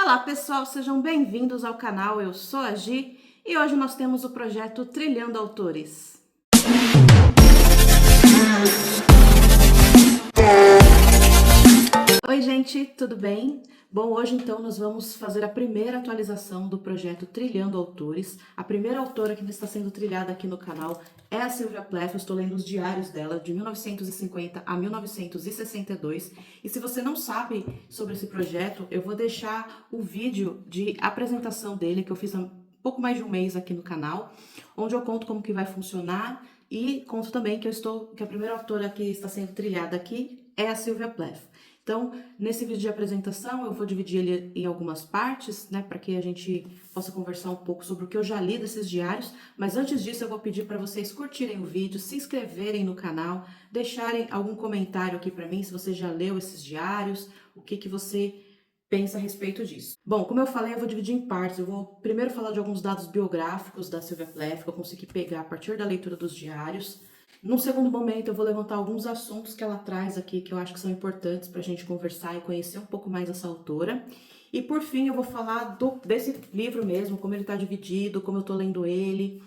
Olá pessoal, sejam bem-vindos ao canal, eu sou a Gi e hoje nós temos o projeto Trilhando Autores. Oi gente, tudo bem? Bom, hoje então nós vamos fazer a primeira atualização do projeto Trilhando Autores. A primeira autora que está sendo trilhada aqui no canal é a Sylvia Plath. Eu estou lendo os diários dela de 1950 a 1962. E se você não sabe sobre esse projeto, eu vou deixar o vídeo de apresentação dele que eu fiz há pouco mais de um mês aqui no canal, onde eu conto como que vai funcionar e conto também que a primeira autora que está sendo trilhada aqui é a Sylvia Plath. Então, nesse vídeo de apresentação, eu vou dividir ele em algumas partes, né, para que a gente possa conversar um pouco sobre o que eu já li desses diários, mas antes disso eu vou pedir para vocês curtirem o vídeo, se inscreverem no canal, deixarem algum comentário aqui para mim, se você já leu esses diários, o que você pensa a respeito disso. Bom, como eu falei, eu vou dividir em partes. Eu vou primeiro falar de alguns dados biográficos da Sylvia Plath, que eu consegui pegar a partir da leitura dos diários. Num segundo momento, eu vou levantar alguns assuntos que ela traz aqui, que eu acho que são importantes para a gente conversar e conhecer um pouco mais essa autora. E por fim, eu vou falar desse livro mesmo, como ele está dividido, como eu estou lendo ele,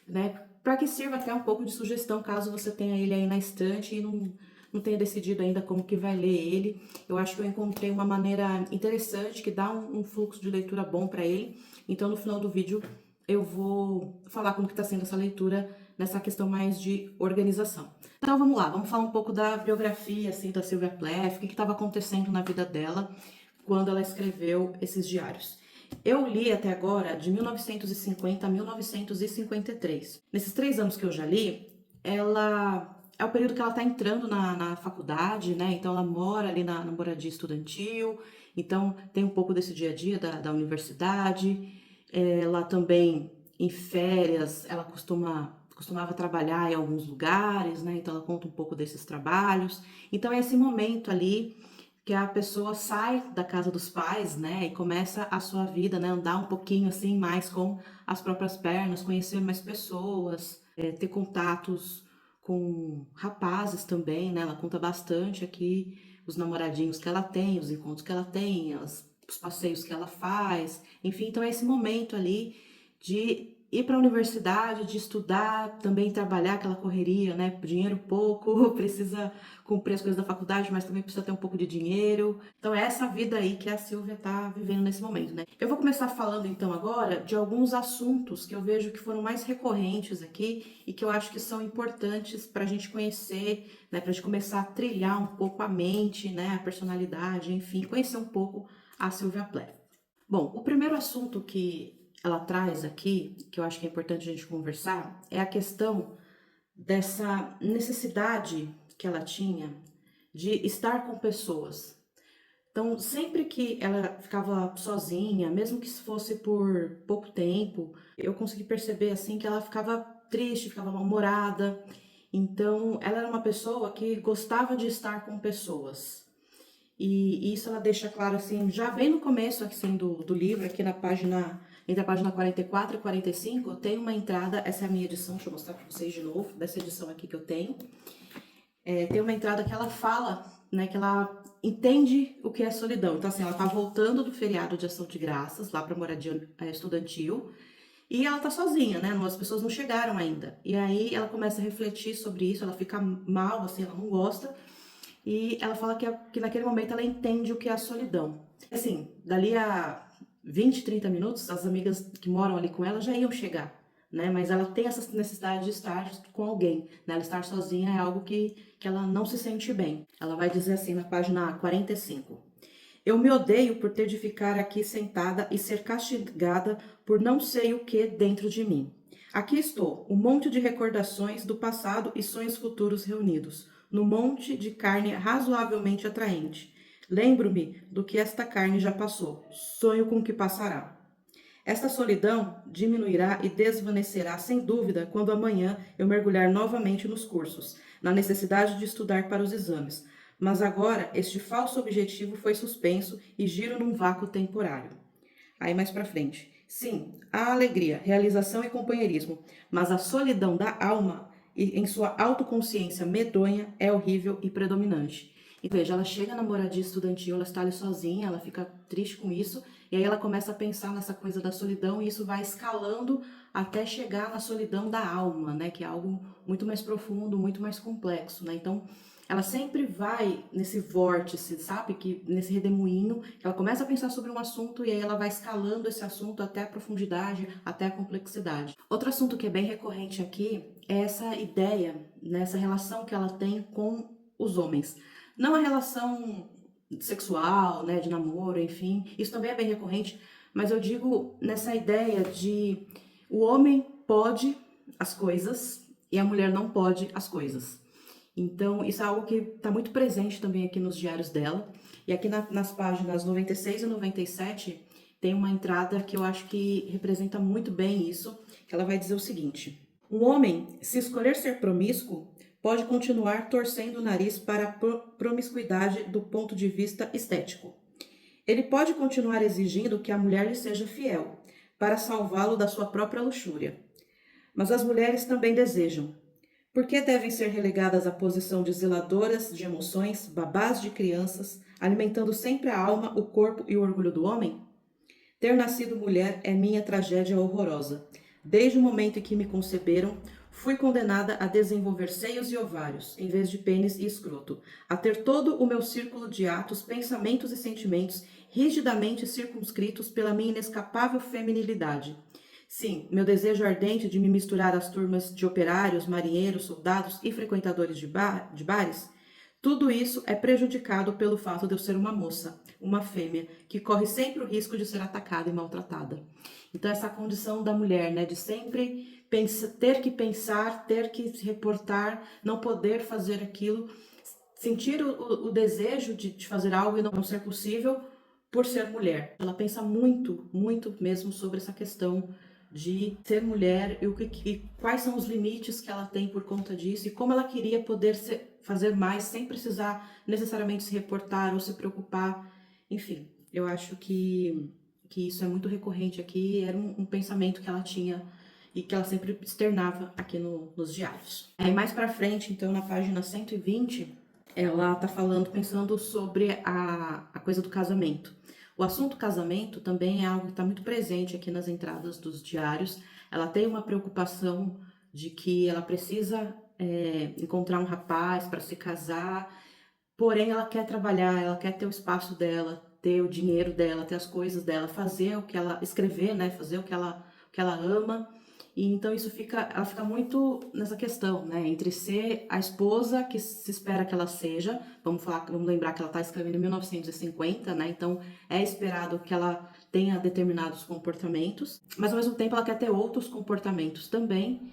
né? Para que sirva até um pouco de sugestão, caso você tenha ele aí na estante e não tenha decidido ainda como que vai ler ele. Eu acho que eu encontrei uma maneira interessante, que dá um fluxo de leitura bom para ele. Então, no final do vídeo, eu vou falar como que está sendo essa leitura nessa questão mais de organização. Então vamos lá, vamos falar um pouco da biografia assim, da Sylvia Plath, o que estava acontecendo na vida dela quando ela escreveu esses diários. Eu li até agora de 1950 a 1953. Nesses 3 anos que eu já li, ela é o período que ela está entrando na faculdade, né? Então ela mora ali na moradia estudantil, então tem um pouco desse dia a dia da universidade. Ela também, em férias, ela costumava trabalhar em alguns lugares, né? Então ela conta um pouco desses trabalhos. Então é esse momento ali que a pessoa sai da casa dos pais, né? E começa a sua vida, né? Andar um pouquinho assim mais com as próprias pernas, conhecer mais pessoas, ter contatos com rapazes também, né? Ela conta bastante aqui os namoradinhos que ela tem, os encontros que ela tem, os passeios que ela faz, enfim, então é esse momento ali de ir para a universidade, de estudar, também trabalhar aquela correria, né? Dinheiro pouco, precisa cumprir as coisas da faculdade, mas também precisa ter um pouco de dinheiro. Então é essa vida aí que a Sylvia está vivendo nesse momento, né? Eu vou começar falando então agora de alguns assuntos que eu vejo que foram mais recorrentes aqui e que eu acho que são importantes para a gente conhecer, né? Para a gente começar a trilhar um pouco a mente, né? A personalidade, enfim, conhecer um pouco a Sylvia Plath. Bom, o primeiro assunto que ela traz aqui, que eu acho que é importante a gente conversar, é a questão dessa necessidade que ela tinha de estar com pessoas. Então, sempre que ela ficava sozinha, mesmo que fosse por pouco tempo, eu consegui perceber assim que ela ficava triste, ficava mal-humorada. Então, ela era uma pessoa que gostava de estar com pessoas. E isso ela deixa claro assim, já bem no começo assim, do livro, aqui na página, entre a página 44 e 45, tem uma entrada, essa é a minha edição, deixa eu mostrar para vocês de novo, dessa edição aqui que eu tenho. Tem uma entrada que ela fala, né, que ela entende o que é solidão. Então assim, ela tá voltando do feriado de Ação de Graças, lá para moradia estudantil, e ela tá sozinha, né, as pessoas não chegaram ainda. E aí ela começa a refletir sobre isso, ela fica mal, assim, ela não gosta, e ela fala que naquele momento ela entende o que é a solidão. Assim, dali a 20, 30 minutos, as amigas que moram ali com ela já iam chegar, né? Mas ela tem essa necessidade de estar com alguém, né? Ela estar sozinha é algo que ela não se sente bem. Ela vai dizer assim na página 45. Eu me odeio por ter de ficar aqui sentada e ser castigada por não sei o que dentro de mim. Aqui estou, um monte de recordações do passado e sonhos futuros reunidos, no monte de carne razoavelmente atraente. Lembro-me do que esta carne já passou, sonho com o que passará. Esta solidão diminuirá e desvanecerá sem dúvida quando amanhã eu mergulhar novamente nos cursos, na necessidade de estudar para os exames. Mas agora este falso objetivo foi suspenso e giro num vácuo temporário. Aí mais para frente. Sim, há alegria, realização e companheirismo, mas a solidão da alma, em sua autoconsciência medonha, é horrível e predominante. E veja, ela chega na moradia estudantil, ela está ali sozinha, ela fica triste com isso, E aí ela começa a pensar nessa coisa da solidão e isso vai escalando até chegar na solidão da alma, né? Que é algo muito mais profundo, muito mais complexo, né? Então, ela sempre vai nesse vórtice, sabe? Que nesse redemoinho, que ela começa a pensar sobre um assunto e aí ela vai escalando esse assunto até a profundidade, até a complexidade. Outro assunto que é bem recorrente aqui é essa ideia, né, essa relação que ela tem com os homens. Não a relação sexual, né, de namoro, enfim, isso também é bem recorrente, mas eu digo nessa ideia de o homem pode as coisas e a mulher não pode as coisas. Então, isso é algo que está muito presente também aqui nos diários dela. E aqui nas páginas 96 e 97 tem uma entrada que eu acho que representa muito bem isso, que ela vai dizer o seguinte: um homem, se escolher ser promíscuo, pode continuar torcendo o nariz para a promiscuidade do ponto de vista estético. Ele pode continuar exigindo que a mulher lhe seja fiel, para salvá-lo da sua própria luxúria. Mas as mulheres também desejam. Por que devem ser relegadas à posição de zeladoras de emoções, babás de crianças, alimentando sempre a alma, o corpo e o orgulho do homem? Ter nascido mulher é minha tragédia horrorosa. Desde o momento em que me conceberam, fui condenada a desenvolver seios e ovários, em vez de pênis e escroto, a ter todo o meu círculo de atos, pensamentos e sentimentos rigidamente circunscritos pela minha inescapável feminilidade. Sim, meu desejo ardente de me misturar às turmas de operários, marinheiros, soldados e frequentadores de bares, tudo isso é prejudicado pelo fato de eu ser uma moça, uma fêmea, que corre sempre o risco de ser atacada e maltratada. Então, essa condição da mulher, né, de sempre ter que pensar, ter que se reportar, não poder fazer aquilo, sentir o desejo de fazer algo e não ser possível por ser mulher. Ela pensa muito, muito mesmo sobre essa questão de ser mulher e quais são os limites que ela tem por conta disso e como ela queria poder fazer mais sem precisar necessariamente se reportar ou se preocupar. Enfim, eu acho que isso é muito recorrente aqui, era um pensamento que ela tinha e que ela sempre externava aqui nos diários. Aí mais pra frente, então, na página 120, ela tá falando, pensando sobre a coisa do casamento. O assunto casamento também é algo que está muito presente aqui nas entradas dos diários. Ela tem uma preocupação de que ela precisa encontrar um rapaz para se casar, porém ela quer trabalhar, ela quer ter o espaço dela, ter o dinheiro dela, ter as coisas dela, fazer o que ela escrever, né, fazer o que ela ama. E então ela fica muito nessa questão, né, entre ser a esposa que se espera que ela seja, vamos lembrar que ela está escrevendo em 1950, né, então é esperado que ela tenha determinados comportamentos, mas ao mesmo tempo ela quer ter outros comportamentos também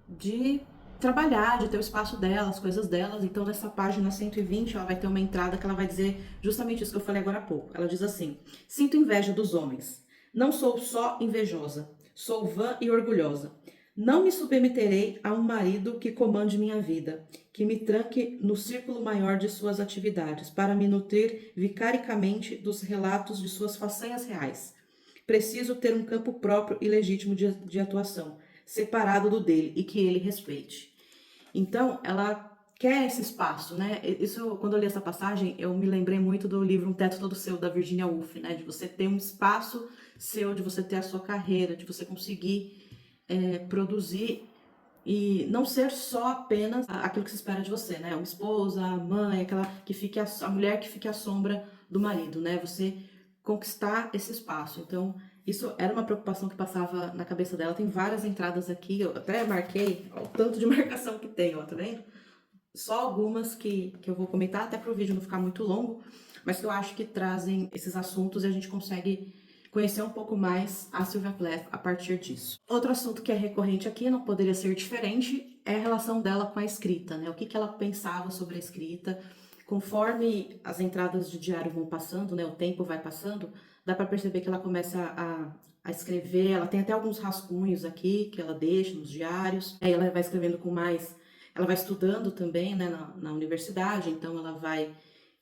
de trabalhar, de ter o espaço dela, as coisas delas. Então nessa página 120 ela vai ter uma entrada que ela vai dizer justamente isso que eu falei agora há pouco. Ela diz assim: sinto inveja dos homens. Não sou só invejosa, sou vã e orgulhosa. Não me submeterei a um marido que comande minha vida, que me tranque no círculo maior de suas atividades, para me nutrir vicaricamente dos relatos de suas façanhas reais. Preciso ter um campo próprio e legítimo de atuação, separado do dele, e que ele respeite. Então, ela quer esse espaço, né? Isso, quando eu li essa passagem, eu me lembrei muito do livro Um Teto Todo Seu, da Virginia Woolf, né? De você ter um espaço seu, de você ter a sua carreira, de você conseguir produzir e não ser só apenas aquilo que se espera de você, né? Uma esposa, a mãe, aquela que fique a mulher que fique à sombra do marido, né? Você conquistar esse espaço. Então, isso era uma preocupação que passava na cabeça dela. Tem várias entradas aqui, eu até marquei, ó, o tanto de marcação que tem, ó, tá vendo? Só algumas que eu vou comentar, até para o vídeo não ficar muito longo, mas que eu acho que trazem esses assuntos e a gente consegue conhecer um pouco mais a Sylvia Plath a partir disso. Outro assunto que é recorrente aqui, não poderia ser diferente, é a relação dela com a escrita, né? O que ela pensava sobre a escrita. Conforme as entradas de diário vão passando, né? O tempo vai passando, dá para perceber que ela começa a escrever, ela tem até alguns rascunhos aqui que ela deixa nos diários, aí ela vai escrevendo com mais. Ela vai estudando também, né, na universidade, então ela vai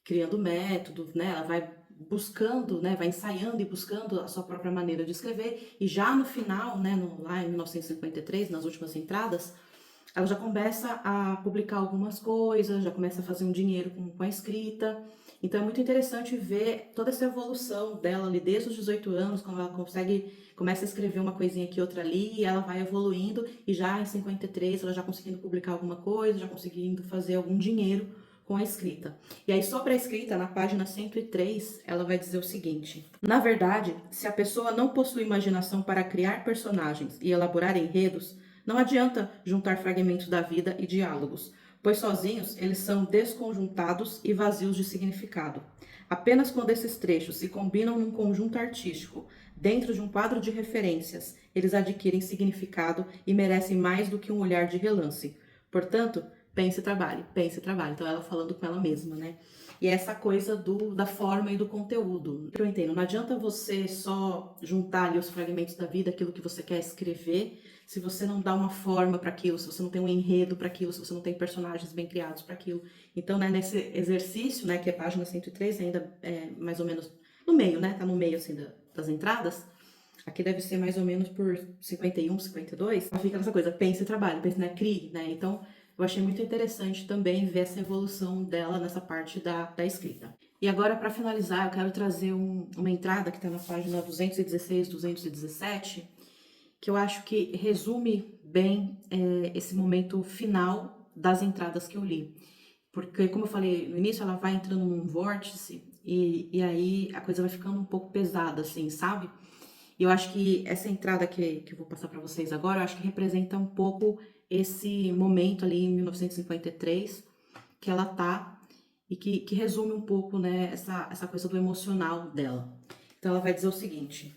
criando métodos, né, ela vai buscando, né, vai ensaiando e buscando a sua própria maneira de escrever, e já no final, né, lá em 1953, nas últimas entradas, ela já começa a publicar algumas coisas, já começa a fazer um dinheiro com a escrita, Então é muito interessante ver toda essa evolução dela ali desde os 18 anos, quando ela começa a escrever uma coisinha aqui, outra ali, e ela vai evoluindo, e já em 53 ela já conseguindo publicar alguma coisa, já conseguindo fazer algum dinheiro com a escrita. E aí sobre a escrita, na página 103, ela vai dizer o seguinte: na verdade, se a pessoa não possui imaginação para criar personagens e elaborar enredos, não adianta juntar fragmentos da vida e diálogos, pois sozinhos eles são desconjuntados e vazios de significado. Apenas quando esses trechos se combinam num conjunto artístico, dentro de um quadro de referências, eles adquirem significado e merecem mais do que um olhar de relance. Portanto, pense e trabalhe, pense e trabalhe. Então ela falando com ela mesma, né? E essa coisa da forma e do conteúdo. Eu entendo, não adianta você só juntar ali os fragmentos da vida, aquilo que você quer escrever, se você não dá uma forma para aquilo, se você não tem um enredo para aquilo, se você não tem personagens bem criados para aquilo. Então, né, nesse exercício, né, que é a página 103, ainda é mais ou menos no meio, né? Tá no meio assim das entradas. Aqui deve ser mais ou menos por 51, 52. Fica nessa coisa, pense e trabalhe, pense, né, crie, né? Então, eu achei muito interessante também ver essa evolução dela nessa parte da escrita. E agora, para finalizar, eu quero trazer uma entrada que está na página 216, 217, que eu acho que resume bem esse momento final das entradas que eu li. Porque, como eu falei no início, ela vai entrando num vórtice e aí a coisa vai ficando um pouco pesada, assim, sabe? E eu acho que essa entrada que eu vou passar para vocês agora, eu acho que representa um pouco esse momento ali em 1953 que ela tá e que resume um pouco, né, essa coisa do emocional dela. Então ela vai dizer o seguinte: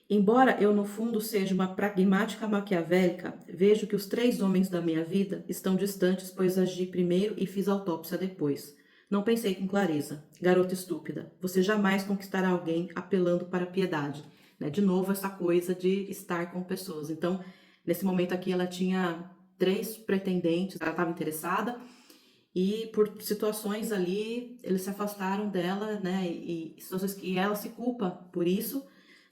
embora eu no fundo seja uma pragmática maquiavélica, vejo que os três homens da minha vida estão distantes, pois agi primeiro e fiz autópsia depois. Não pensei com clareza. Garota estúpida, você jamais conquistará alguém apelando para a piedade. Né? De novo, essa coisa de estar com pessoas. Então, nesse momento aqui, ela tinha três pretendentes, ela estava interessada, e por situações ali, eles se afastaram dela, né? E situações que ela se culpa por isso,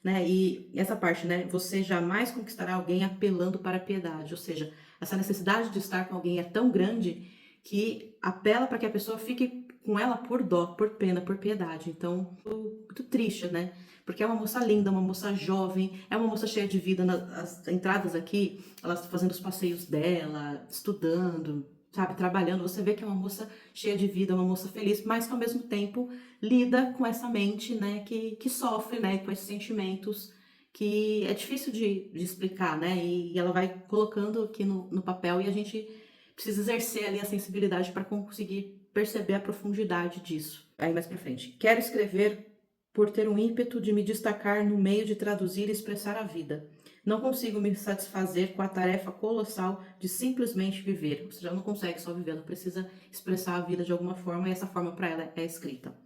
né? E essa parte, né? Você jamais conquistará alguém apelando para a piedade. Ou seja, essa necessidade de estar com alguém é tão grande que apela para que a pessoa fique com ela por dó, por pena, por piedade. Então, muito triste, né? Porque é uma moça linda, uma moça jovem, é uma moça cheia de vida. As entradas aqui, ela está fazendo os passeios dela, estudando, sabe, trabalhando. Você vê que é uma moça cheia de vida, uma moça feliz, mas que ao mesmo tempo lida com essa mente, né, que sofre, né, com esses sentimentos que é difícil de explicar, né, e ela vai colocando aqui no papel e a gente precisa exercer ali a sensibilidade para conseguir perceber a profundidade disso. Aí mais pra frente. Quero escrever por ter um ímpeto de me destacar no meio de traduzir e expressar a vida. Não consigo me satisfazer com a tarefa colossal de simplesmente viver. Você já não consegue só viver, ela precisa expressar a vida de alguma forma e essa forma para ela é a escrita.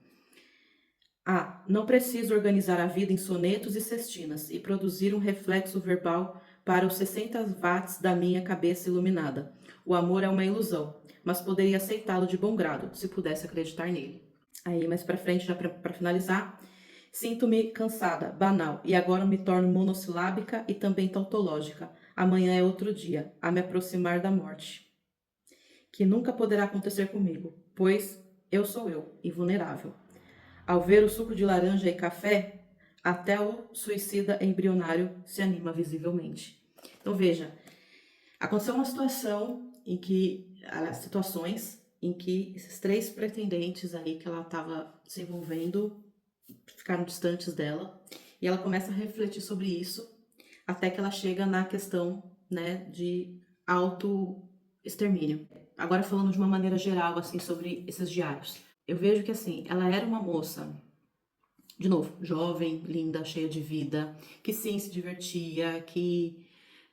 Não preciso organizar a vida em sonetos e cestinas e produzir um reflexo verbal para os 60 watts da minha cabeça iluminada. O amor é uma ilusão, mas poderia aceitá-lo de bom grado, se pudesse acreditar nele. Aí, mais pra frente, já para finalizar, sinto-me cansada, banal, e agora me torno monossilábica e também tautológica. Amanhã é outro dia, a me aproximar da morte, que nunca poderá acontecer comigo, pois eu sou eu, invulnerável. Ao ver o suco de laranja e café, até o suicida embrionário se anima visivelmente. Então veja, aconteceu uma situação em que, situações em que esses três pretendentes aí que ela estava se envolvendo ficaram distantes dela e ela começa a refletir sobre isso até que ela chega na questão, né, de auto-extermínio. Agora falando de uma maneira geral, assim, sobre esses diários. Eu vejo que, assim, ela era uma moça, de novo, jovem, linda, cheia de vida, que sim, se divertia,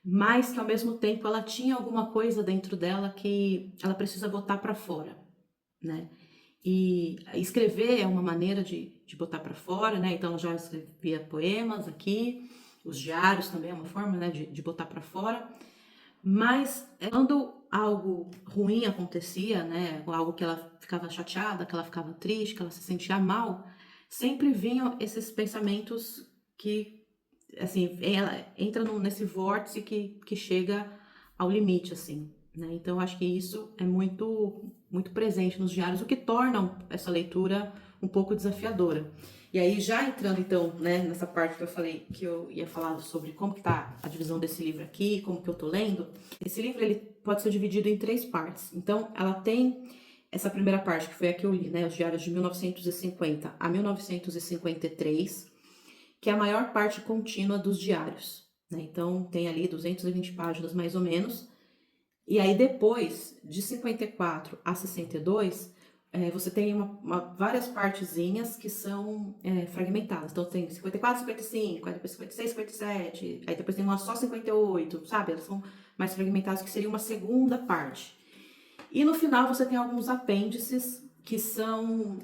mas que ao mesmo tempo ela tinha alguma coisa dentro dela que ela precisa botar para fora, né? E escrever é uma maneira de botar para fora, né? Então ela já escrevia poemas aqui, os diários também é uma forma, né, de botar para fora. Mas quando algo ruim acontecia, né, algo que ela ficava chateada, que ela ficava triste, que ela se sentia mal, sempre vinham esses pensamentos que, assim, ela entra nesse vórtice que chega ao limite, assim. né? Então, acho que isso é muito presente nos diários, o que torna essa leitura um pouco desafiadora. E aí, já entrando então, né, nessa parte que eu falei, que eu ia falar sobre como que tá a divisão desse livro aqui, como que eu tô lendo, esse livro ele pode ser dividido em 3 partes. Então, ela tem essa primeira parte, que foi a que eu li, né, os diários de 1950 a 1953, que é a maior parte contínua dos diários, né? Então, tem ali 220 páginas mais ou menos. E aí, depois, de 54 a 62, você tem várias partezinhas que são fragmentadas. Então, tem 54, 55, aí depois 56, 57, aí depois tem uma só 58, sabe? Elas são mais fragmentadas, que seria uma segunda parte. E no final você tem alguns apêndices, que são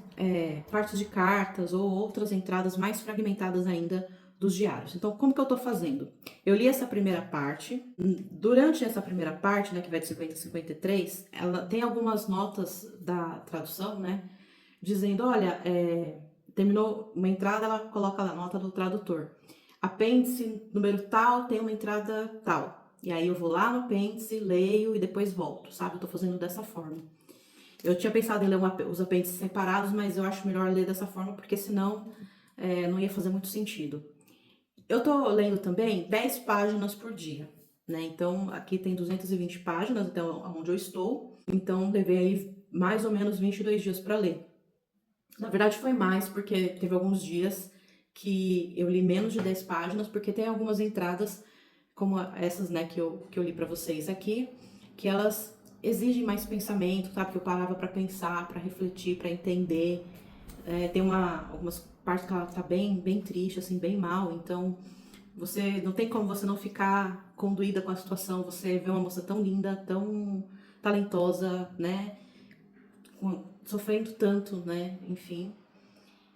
partes de cartas ou outras entradas mais fragmentadas ainda dos diários. Então, como que eu tô fazendo? Eu li essa primeira parte. Durante essa primeira parte, né, que vai de 50 a 53, ela tem algumas notas da tradução, né, dizendo, olha, terminou uma entrada, ela coloca a nota do tradutor. Apêndice número tal tem uma entrada tal. E aí eu vou lá no apêndice, leio e depois volto, sabe? Eu tô fazendo dessa forma. Eu tinha pensado em ler os apêndices separados, mas eu acho melhor ler dessa forma, porque senão não ia fazer muito sentido. Eu tô lendo também 10 páginas por dia, né? Então, aqui tem 220 páginas, até onde eu estou. Então, levei aí mais ou menos 22 dias para ler. Na verdade, foi mais, porque teve alguns dias que eu li menos de 10 páginas, porque tem algumas entradas, como essas, né, que eu li para vocês aqui, que elas exigem mais pensamento, sabe? Que eu parava para pensar, para refletir, para entender. Tem algumas partes que ela tá bem triste, assim, bem mal, então você não tem como você não ficar conduída com a situação. Você vê uma moça tão linda, tão talentosa, né? Sofrendo tanto, né? Enfim.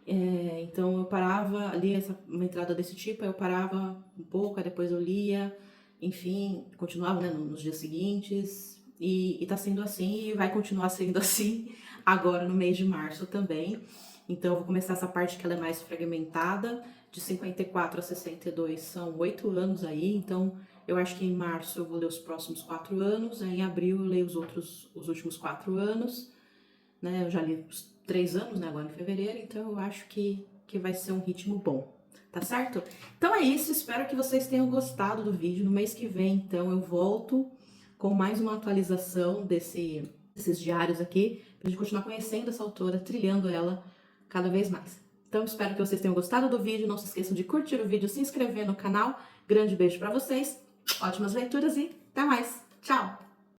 Então eu parava, lia uma entrada desse tipo, aí eu parava um pouco, aí depois eu lia, enfim, continuava, né, nos dias seguintes, e tá sendo assim, e vai continuar sendo assim agora no mês de março também. Então eu vou começar essa parte que ela é mais fragmentada, de 54 a 62 são 8 anos aí, então eu acho que em março eu vou ler os próximos 4 anos, aí em abril eu leio os últimos 4 anos, né? Eu já li os 3 anos, né, agora em fevereiro, então eu acho que vai ser um ritmo bom, tá certo? Então é isso, espero que vocês tenham gostado do vídeo. No mês que vem, então, eu volto com mais uma atualização desses diários aqui, pra gente continuar conhecendo essa autora, trilhando ela cada vez mais. Então espero que vocês tenham gostado do vídeo, não se esqueçam de curtir o vídeo, se inscrever no canal. Grande beijo pra vocês, ótimas leituras e até mais. Tchau!